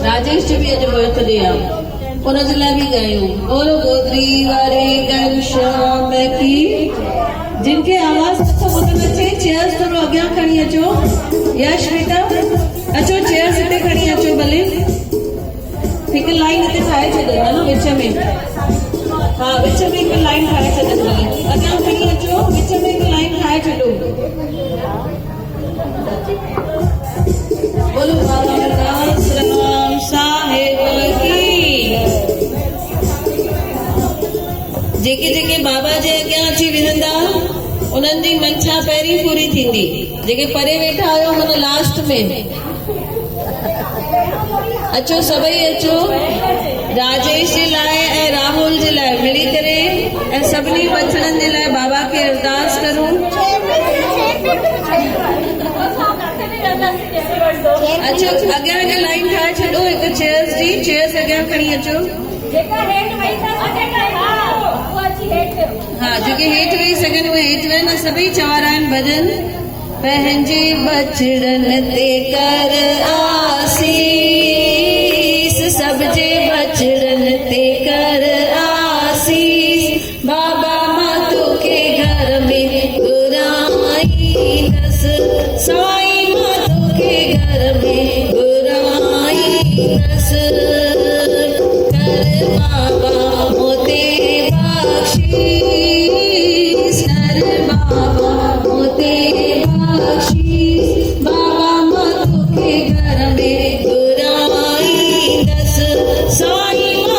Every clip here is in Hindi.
राजेश जी भी अॼु बर्थडे आहे, उनजे लाइ बि ॻायूं बोलो गोदरी वारे घनश्याम की। जिनखे आवाज़ नथो ॿुधण अचे चेयर्स थोरो अॻियां खणी अचो। यश बेटा अचो, चेयर्स हिते खणी अचो भले। हिकु लाइन हिते ठाहे छॾंदा न विच में, हाँ विच में हिकु लाइन ठाहे छॾंदा, अॻियां खणी अचो, विच में हिकु लाइन ठाहे छॾो। बोलो बाबा राम साहिब की। जेके जेके बाबा जे अॻियां अची विहंदा उन्हनि जी मंशा पहिरीं पूरी थींदी। जेके परे वेठा आहियो मन लास्ट में अचो, सभई अचो। राजेश जे लाइ ऐं राहुल जे लाइ मिली करे ऐं सभिनी बचड़नि जे लाइ बाबा खे अरदास करूं। अचो अॻियां हिकु लाइन ठाहे छॾो, हिकु चेयर्स जी, चेयर्स अॻियां खणी अचो। हाँ जेके हेठि वेही सघनि उहे हेठि वेहनि। सभई चवारा आहिनि भॼन। पंहिंजे बचड़नि ते कर आसीस, सब जे बचड़नि ते कर आसीस। बाबा मां तोखे घर में घुराईंदसि, साईं मां तोखे घर में घुराईंदसि। कर बाबा मोते बख्शीस, कर बाबा मोते बख्शीस। बाबा मां तोखे घर में घुराईंदसि, साईं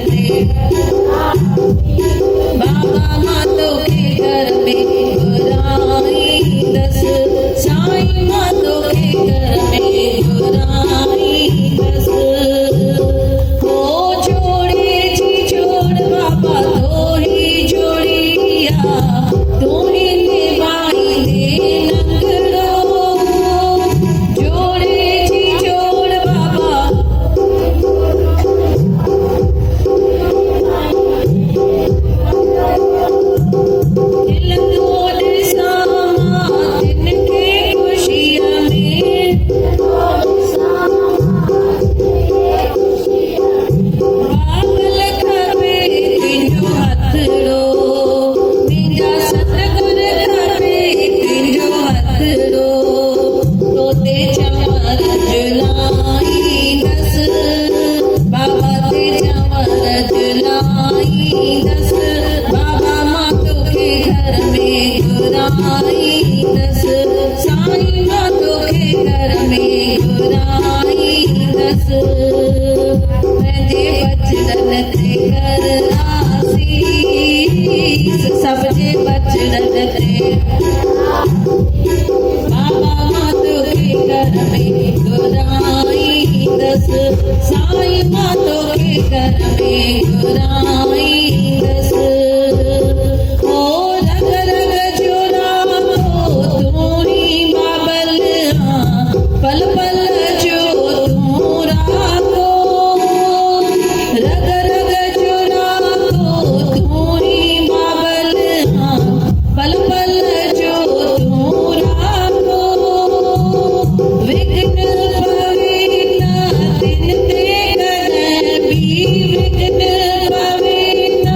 ते बाबा मां तोखे घर में घुराईंदस साईं मां तोखे घर में घुराईंदस ओ जोड़े जी जोड़ बाबा तोही जोड़िया तोही निभाई दे नंगड़ो जोड़े जी जोड़ बाबा खिलंदो ॾिसां तिनखे ख़ुशीअ में बाबल खपे तुंहिंजो हथड़ो मुंहिंजा सतगुर खपे तुंहिंजो हथड़ो तोते चंवर झुलाईंदस बाबा ते चंवर झुलाईंदस बाबा मां तोखे घर में घुराईंदस साईं मां तोखे घर में घुराईंदस पंहिंजे बचड़न ते कर आसीस सब जे बचड़न ते बाबा मां तोखे घर में घुराईंदस साईं मां तोखे घर में घुराईंदस ओ रग रग जो राखो तूं ही बाबल पल पल जो तूं राखो रग रग जो राखो तूं ही बाबल पल पल जो तूं राखो विघ्न पवे न तिन ते कॾहिं बि विघ्न पवे न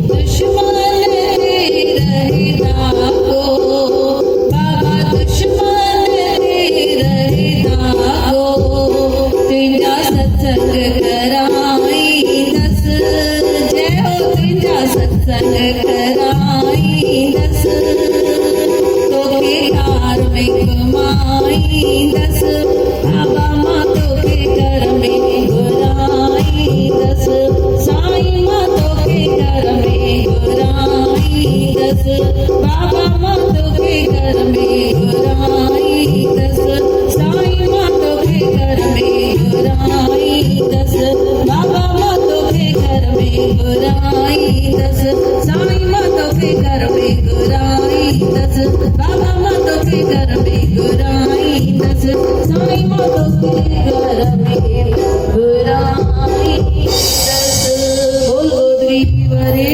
दुश्मन ते रहे दागो बाबा दुश्मन ते रहे दागो तुंहिंजा सत्संग कराईंदस जय हो तुंहिंजा सत्संग कराईंदस तोखे धार्मिक माईंदस बाबा मां तोखे घर में घुराईंदस साईं मां तोखे घर में घुराईंदस बाबा मां तोखे घर में घुराईंदस साईं मां तोखे घर में घुराईंदस बाबा मां तोखे घर में घुराईंदस साईं मां तोखे घर में घुराईंदस बाबा मां तोखे घर में घुराईंदस साईं मां तोखे घर में घुराईंदस बोल गोदरी वारे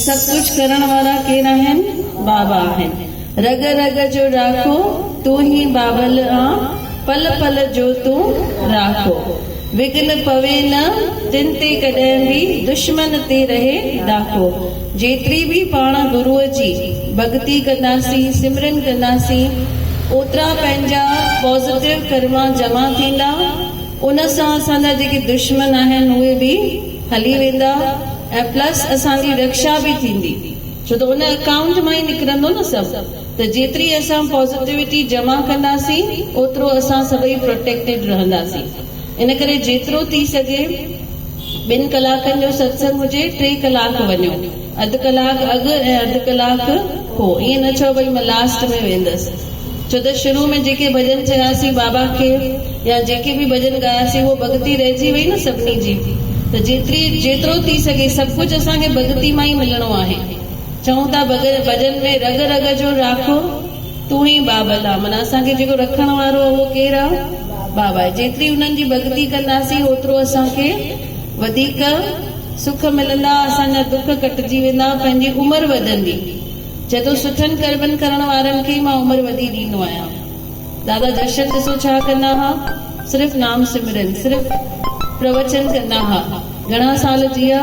सब कुछ करण वाला केर आहिनि बाबा आहिनि रग रग जो राखो तूं ही बाबल आ पल पल जो तूं राखो विघ्न पवे न तिन ते कॾहिं बि दुश्मन ते रहे दाखो जेतिरी बि पाण गुरूअ जी भक्ति कंदासीं सिमरन कंदासीं ओतिरा पंहिंजा पॉज़िटिव कर्मा जमा थींदा उन सां असांजा जेके दुश्मन आहिनि उहे बि हली वेंदा ऐं प्लस असांजी रक्षा बि थींदी छो त उन अकाउंट मां ई निकिरंदो न सभु त जेतिरी असां पॉज़िटिविटी जमा कंदासीं ओतिरो असां सभई प्रोटेक्टेड रहंदासीं इन करे जेतिरो थी सघे 2 कलाकनि जो सत्संग हुजे 3 कलाक वञो अधु कलाक अॻु ऐं अधु कलाक पोइ ईअं न चओ भई मां लास्ट में वेंदसि छो त शुरू में जेके भॼन चयासीं बाबा खे या जेके बि भॼन ॻायासीं उहो भक्ति रहिजी वई न सभिनी जी त जेतिरो थी सघे सभु कुझु असांखे भक्ति मां ई मिलणो आहे चऊं था भॼन में रग रग जो राखो तूं ही बाबल आहे माना असांखे जेको रखण वारो आहे उहो केरु आहे बाबा आहे जेतिरी उन्हनि जी भक्ति कंदासीं ओतिरो असांखे वधीक सुख मिलंदा असांजा दुख कटिजी वेंदा पंहिंजी उमिरि वधंदी जॾहिं सुठनि कर्मनि करण वारनि खे मां उमिरि वधी ॾींदो आहियां दादा दर्शन ॾिसो छा कंदा हुआ सिर्फ़ु नाम सिमरन सिर्फ़ु प्रवचन कंदा हुआ घणा साल जिया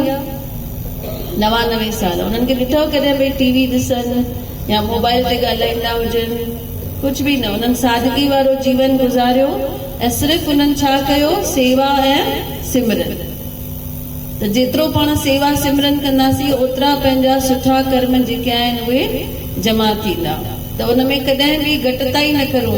99 साल उन्हनि खे ॾिठो कॾहिं भई टीवी ॾिसनि या मोबाइल ते ॻाल्हाईंदा हुजनि कुझु बि न उन्हनि सादगी वारो जीवन गुज़ारियो ऐं सिर्फ़ु उन्हनि छा कयो सेवा ऐं सिमरन त जेतिरो पाण सेवा सिमरन कंदासीं ओतिरा पंहिंजा सुठा कर्म जेके आहिनि उहे जमा थींदा त उन में कॾहिं बि घटिताई न करूं